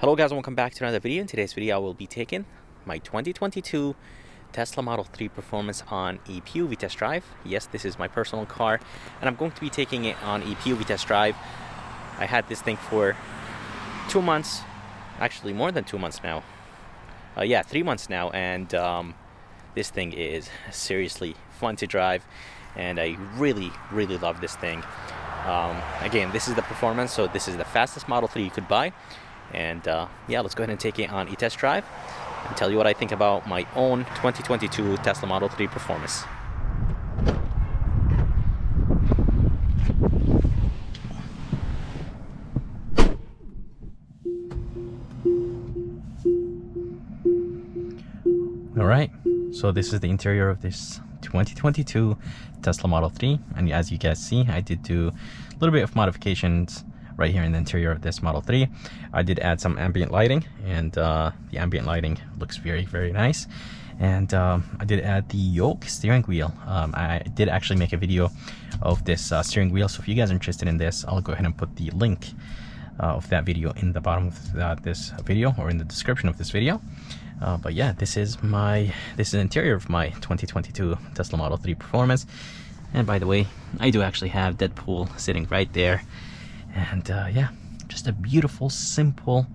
Hello guys, welcome back to another video. In today's video I will be taking my 2022 Tesla Model 3 Performance on ePUV test drive. Yes, this is my personal car and I'm going to be taking it on ePUV test drive. I had this thing for 2 months, actually more than 2 months now. 3 months now, and this thing is seriously fun to drive and I really love this thing. Again, this is the Performance, so this is the fastest Model 3 you could buy. And yeah, let's go ahead and take it on e-test drive and tell you what I think about my own 2022 Tesla Model 3 Performance. All right, so this is the interior of this 2022 Tesla Model 3, and as you guys see, I did do a little bit of modifications right here in the interior of this Model 3. I did add some ambient lighting, and the ambient lighting looks very nice. And I did add the yoke steering wheel. I did actually make a video of this steering wheel, so if you guys are interested in this, I'll go ahead and put the link of that video in the bottom of this video, or in the description of this video. But yeah, this is the interior of my 2022 Tesla Model 3 Performance. And by the way, I do actually have Deadpool sitting right there. And yeah, just a beautiful, simple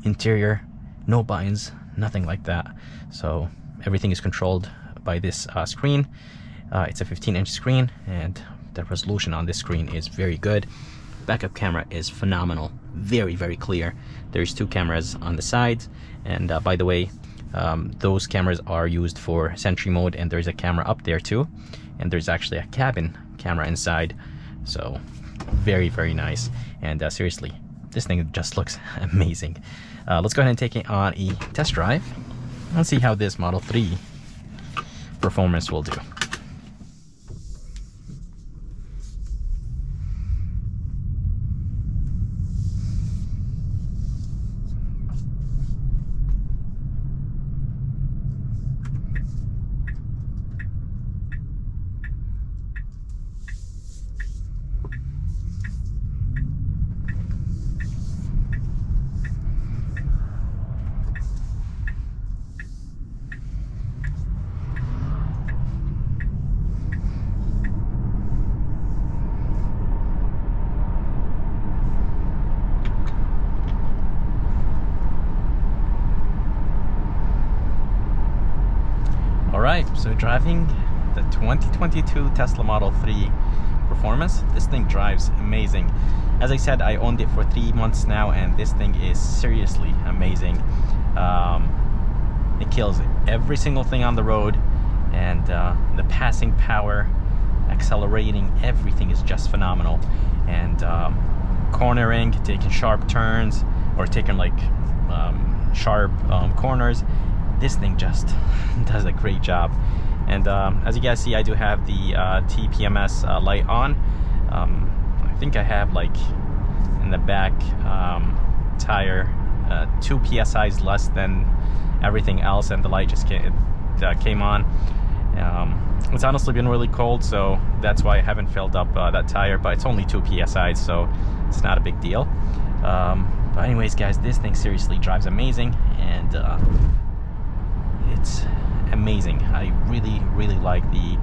interior, no buttons, nothing like that. So everything is controlled by this screen. It's a 15-inch screen, and the resolution on this screen is very good. Backup camera is phenomenal, very clear. There's 2 cameras on the sides, and by the way, those cameras are used for Sentry mode, and there's a camera up there too, and there's actually a cabin camera inside. So very nice, and seriously, this thing just looks amazing. Let's go ahead and take it on a test drive and see how this Model 3 Performance will do. Alright, so driving the 2022 Tesla Model 3 Performance, this thing drives amazing. As I said, I owned it for 3 months now, and this thing is seriously amazing. It kills every single thing on the road, and the passing power, accelerating, everything is just phenomenal. And cornering, taking sharp turns, or taking like sharp corners, this thing just does a great job. And as you guys see, I do have the TPMS light on. I think I have, like, in the back tire 2 psi's less than everything else, and the light just came on. It's honestly been really cold, so that's why I haven't filled up that tire, but it's only 2 psi's, so it's not a big deal. But anyways, guys, this thing seriously drives amazing, and it's amazing. I really like the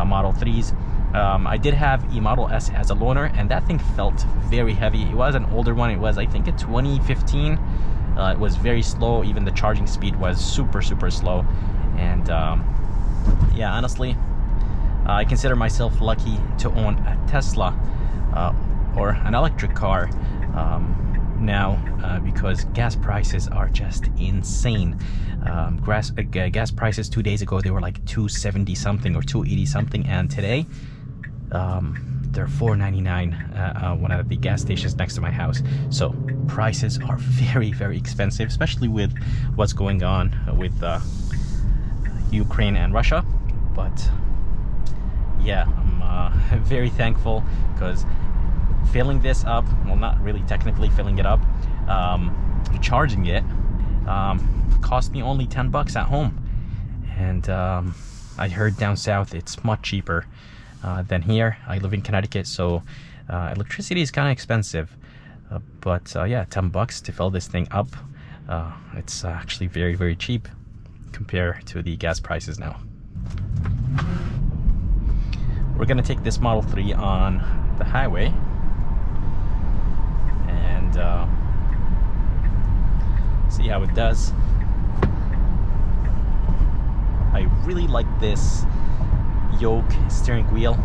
Model 3s. I did have a Model S as a loaner, and that thing felt very heavy. It was an older one. It was, I think, a 2015. It was very slow. Even the charging speed was super slow. And yeah, honestly, I consider myself lucky to own a Tesla or an electric car now, because gas prices are just insane. Gas prices 2 days ago, they were like $2.70 something or $2.80 something, and today they're $4.99 one of the gas stations next to my house. So prices are very expensive, especially with what's going on with Ukraine and Russia. But yeah, I'm very thankful, because filling this up, well, not really technically filling it up, charging it cost me only $10 at home. And I heard down south it's much cheaper than here. I live in Connecticut, so electricity is kind of expensive. But yeah, $10 to fill this thing up. It's actually very, very cheap compared to the gas prices now. We're gonna take this Model 3 on the highway and see how it does. I really like this yoke steering wheel.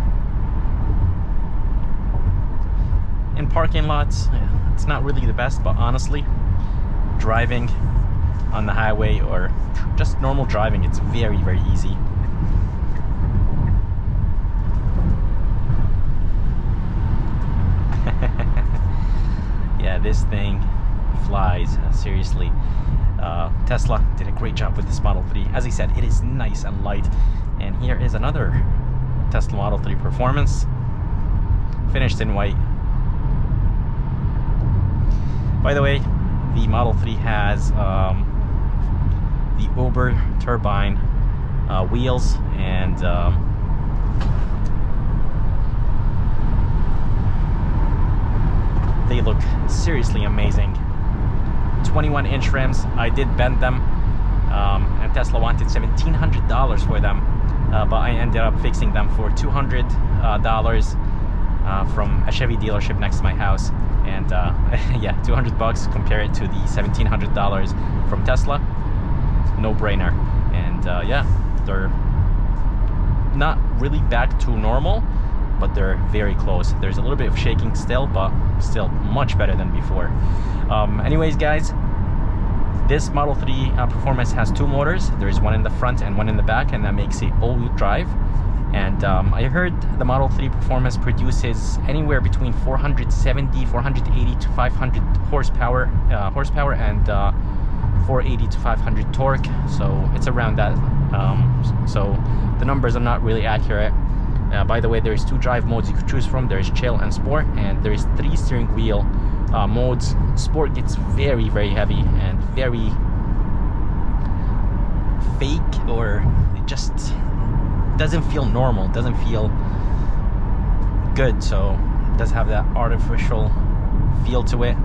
In parking lots, it's not really the best, but honestly, driving on the highway or just normal driving, it's very, very easy. Yeah, this thing flies, seriously. Tesla did a great job with this Model 3. As I said, it is nice and light. And here is another Tesla Model 3 Performance, finished in white. By the way, the Model 3 has the Uber turbine wheels, and they look seriously amazing. 21-inch rims. I did bend them, and Tesla wanted $1,700 for them, but I ended up fixing them for $200 from a Chevy dealership next to my house. And yeah, $200 compared to the $1,700 from Tesla, no brainer. And yeah, they're not really back to normal, but they're very close. There's a little bit of shaking still, but still much better than before. Anyways, guys, this Model 3 Performance has two motors. There's one in the front and one in the back, and that makes it all-wheel drive. And I heard the Model 3 Performance produces anywhere between 470, 480 to 500 horsepower, and 480 to 500 torque. So it's around that. So the numbers are not really accurate. By the way, there's two drive modes you could choose from. There's chill and sport, and there's 3 steering wheel modes. Sport gets very, very heavy and very fake, or it just doesn't feel normal, doesn't feel good. So it does have that artificial feel to it,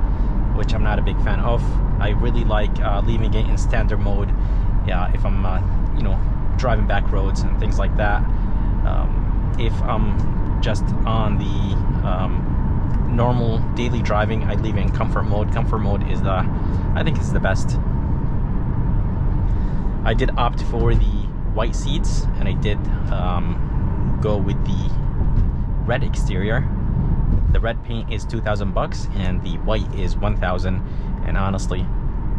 which I'm not a big fan of. I really like leaving it in standard mode, yeah, if I'm you know, driving back roads and things like that. If I'm just on the normal daily driving, I leave it in comfort mode. Comfort mode is the, I think it's the best. I did opt for the white seats, and I did go with the red exterior. The red paint is $2,000 and the white is $1,000, and honestly,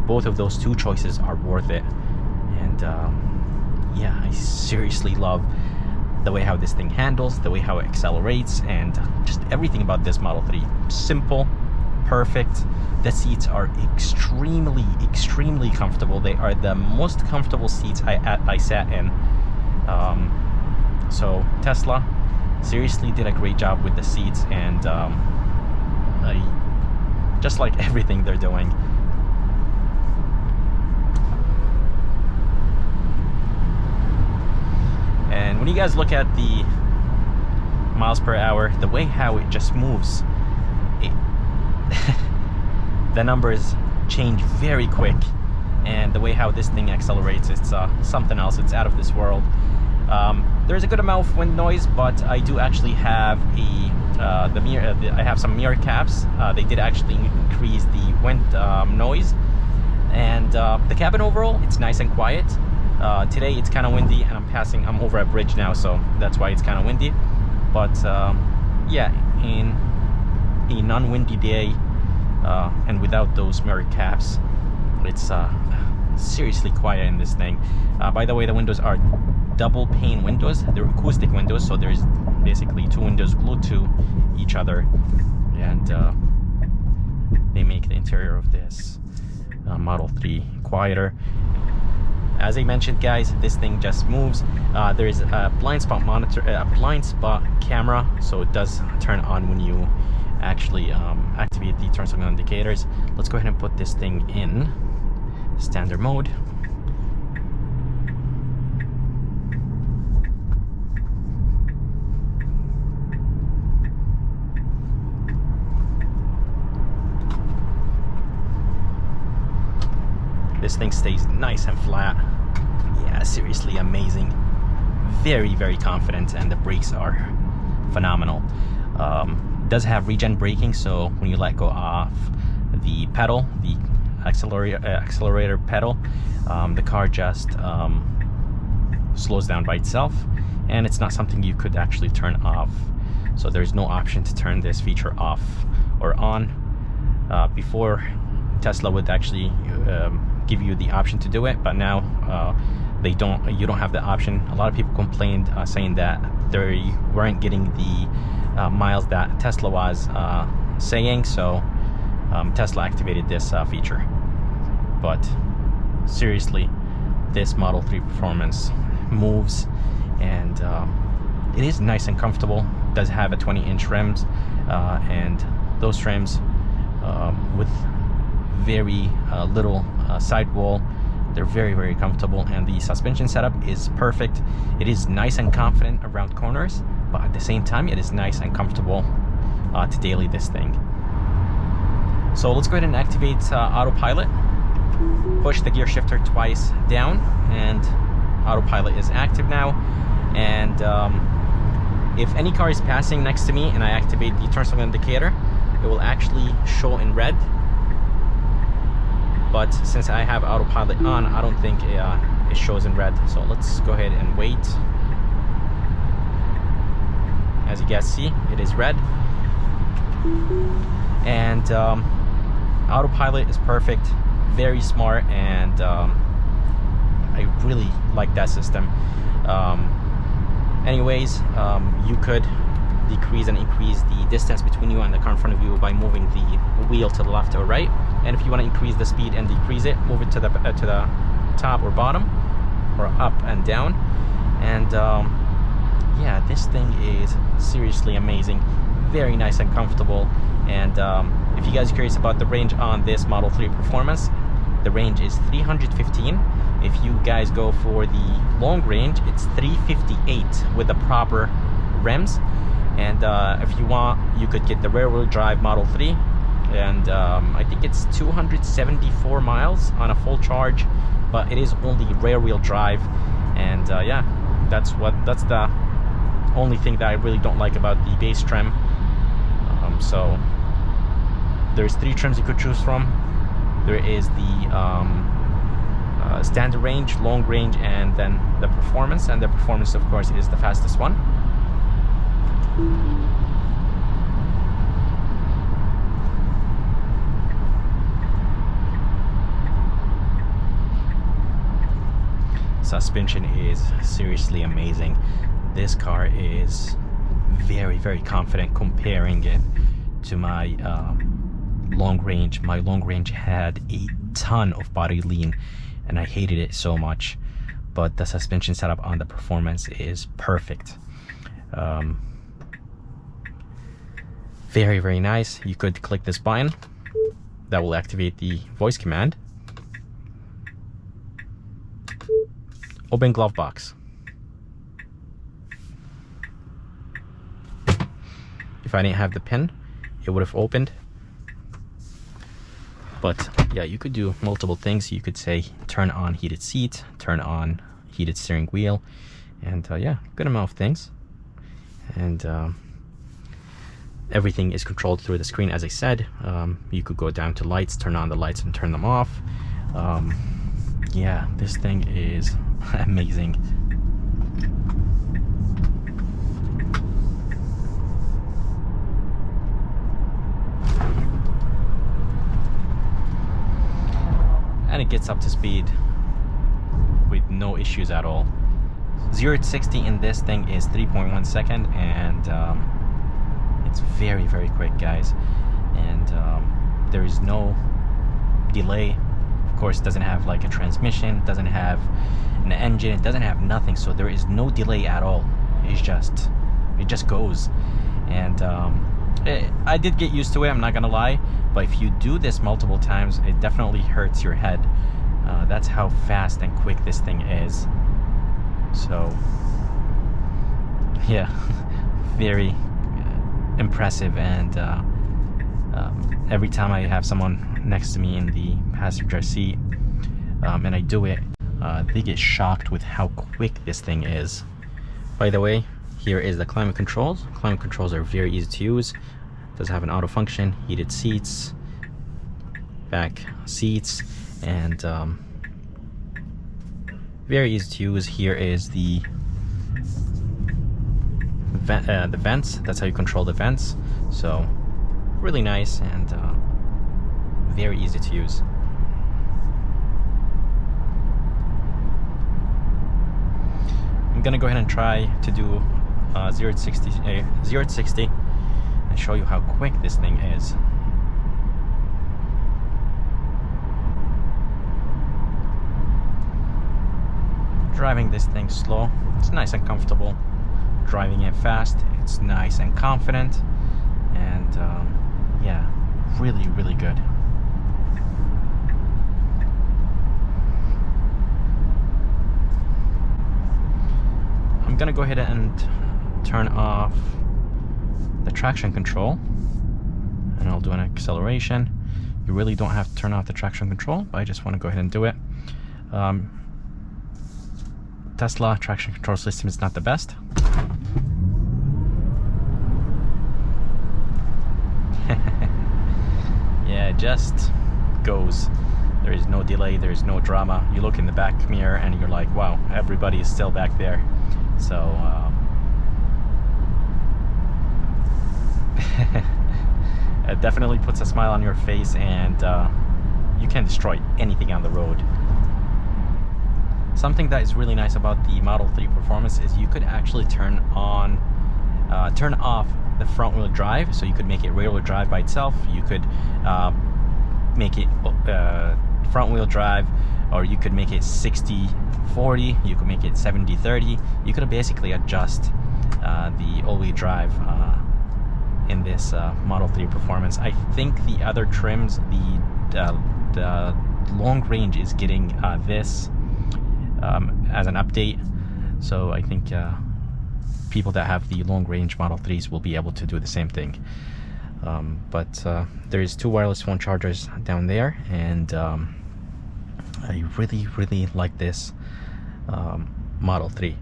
both of those two choices are worth it. And yeah, I seriously love the way how this thing handles, the way how it accelerates, and just everything about this Model 3. Simple, perfect. The seats are extremely, extremely comfortable. They are the most comfortable seats I sat in. So Tesla seriously did a great job with the seats, and I just like everything they're doing. And when you guys look at the miles per hour, the way how it just moves, the numbers change very quick, and the way how this thing accelerates, it's something else. It's out of this world. There's a good amount of wind noise, but I do actually have I have some mirror caps. They did actually increase the wind noise, and the cabin overall, it's nice and quiet. Today it's kind of windy, and I'm over a bridge now, so that's why it's kind of windy. But yeah, in a non-windy day and without those mirror caps, it's seriously quiet in this thing. By the way, the windows are double pane windows. They're acoustic windows, so there's basically two windows glued to each other, and they make the interior of this Model 3 quieter. As I mentioned, guys, this thing just moves. There is a blind spot monitor, a blind spot camera, so it does turn on when you actually activate the turn signal indicators. Let's go ahead and put this thing in standard mode. This thing stays nice and flat. Yeah, seriously amazing. Very, very confident, and the brakes are phenomenal. Does have regen braking, so when you let go off the pedal, the accelerator pedal, the car just slows down by itself, and it's not something you could actually turn off. So there's no option to turn this feature off or on. Before, Tesla would actually give you the option to do it, but now you don't have the option. A lot of people complained saying that they weren't getting the miles that Tesla was saying, so Tesla activated this feature. But seriously, this Model 3 Performance moves, and it is nice and comfortable. It does have a 20-inch rims, and those rims with very little sidewall, they're very, very comfortable, and the suspension setup is perfect. It is nice and confident around corners, but at the same time it is nice and comfortable to daily this thing. So let's go ahead and activate Autopilot. Push the gear shifter twice down, and Autopilot is active now. And if any car is passing next to me and I activate the turn signal indicator, it will actually show in red. But since I have Autopilot on, I don't think it shows in red. So let's go ahead and wait. As you guys see, it is red. And Autopilot is perfect, very smart, and I really like that system. Anyways, you could decrease and increase the distance between you and the car in front of you by moving the wheel to the left or right. And if you want to increase the speed and decrease it, move it to the top or bottom, or up and down. And yeah, this thing is seriously amazing, very nice and comfortable. And if you guys are curious about the range on this Model 3 Performance, the range is 315. If you guys go for the long range, it's 358 with the proper rims. And if you want, you could get the rear-wheel drive Model 3, and I think it's 274 miles on a full charge, but it is only rear-wheel drive. And yeah, that's the only thing that I really don't like about the base trim. So there's 3 trims you could choose from. There is the standard range, long range, and then the Performance. And the Performance, of course, is the fastest one. Suspension is seriously amazing. This car is very, very confident. Comparing it to my long range, my long range had a ton of body lean, and I hated it so much. But the suspension setup on the Performance is perfect. Very, very nice. You could click this button that will activate the voice command. Open glove box. If I didn't have the pin, it would have opened. But yeah, you could do multiple things. You could say turn on heated seat, turn on heated steering wheel, and yeah, good amount of things. And everything is controlled through the screen. As I said, you could go down to lights, turn on the lights and turn them off. Yeah, this thing is amazing. And it gets up to speed with no issues at all. 0 to 60 in this thing is 3.1 seconds, and it's very, very quick, guys. And there is no delay. Of course, it doesn't have like a transmission, doesn't have an engine, it doesn't have nothing, so there is no delay at all. It just goes. And I did get used to it, I'm not gonna lie, but if you do this multiple times, it definitely hurts your head. That's how fast and quick this thing is. So yeah, very impressive. And every time I have someone next to me in the passenger seat, and I do it, they get shocked with how quick this thing is. By the way, here is the climate controls. Climate controls are very easy to use. It does have an auto function, heated seats, back seats, and very easy to use. Here is the vents. That's how you control the vents. So really nice and very easy to use. I'm gonna go ahead and try to do 0 to 60 and show you how quick this thing is. Driving this thing slow, it's nice and comfortable. Driving it fast, it's nice and confident, and yeah, really, really good. I'm gonna go ahead and turn off the traction control, and I'll do an acceleration. You really don't have to turn off the traction control, but I just want to go ahead and do it. Tesla traction control system is not the best. Yeah, it just goes. There is no delay, there is no drama. You look in the back mirror and you're like, wow, everybody is still back there. So it definitely puts a smile on your face, and you can destroy anything on the road. Something that is really nice about the Model 3 Performance is you could actually turn off the front wheel drive, so you could make it rear wheel drive by itself. You could make it front wheel drive, or you could make it 60-40, you could make it 70-30. You could basically adjust the all-wheel drive in this Model 3 Performance. I think the other trims, the long range is getting this as an update, so I think people that have the long range Model 3s will be able to do the same thing. But there is 2 wireless phone chargers down there, and I really like this Model 3.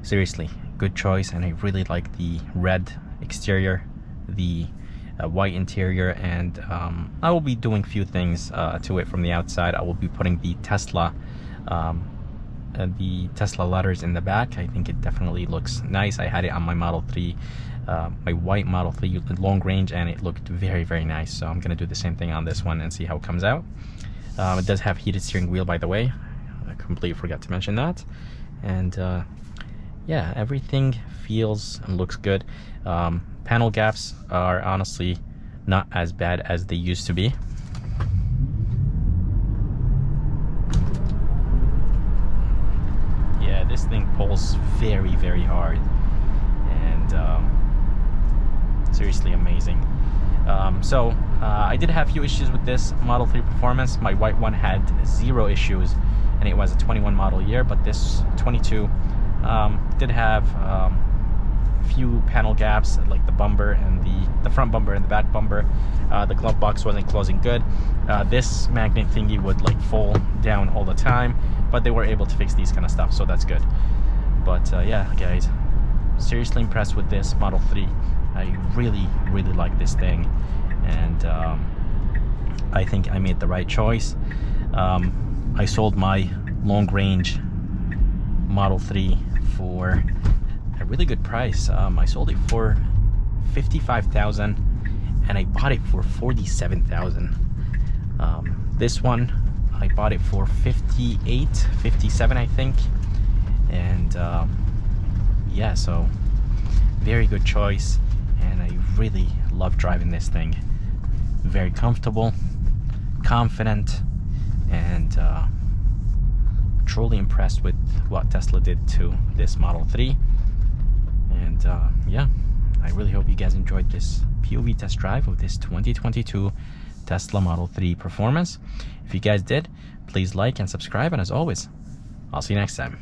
Seriously, good choice, and I really like the red exterior, the white interior, and I will be doing a few things to it from the outside. I will be putting the Tesla letters in the back. I think it definitely looks nice. I had it on my Model 3, my white Model 3 long range, and it looked very nice. So I'm gonna do the same thing on this one and see how it comes out. It does have heated steering wheel, by the way. I completely forgot to mention that. And yeah, everything feels and looks good. Panel gaps are honestly not as bad as they used to be. Yeah, this thing pulls very hard, and seriously amazing. I did have a few issues with this Model 3 Performance. My white one had 0 issues, and it was a 21 model year, but this 22 did have few panel gaps, like the bumper and the front bumper and the back bumper. The glove box wasn't closing good. This magnet thingy would like fall down all the time, but they were able to fix these kind of stuff, so that's good. But yeah, guys, seriously impressed with this Model 3. I really like this thing, and I think I made the right choice. I sold my long range Model 3 for a really good price. I sold it for $55,000, and I bought it for $47,000. This one I bought it for $57,000, I think, and yeah, so very good choice, and I really love driving this thing. Very comfortable, confident, and truly impressed with what Tesla did to this Model 3. And yeah, I really hope you guys enjoyed this POV test drive of this 2022 Tesla Model 3 Performance. If you guys did, please like and subscribe, and as always, I'll see you next time.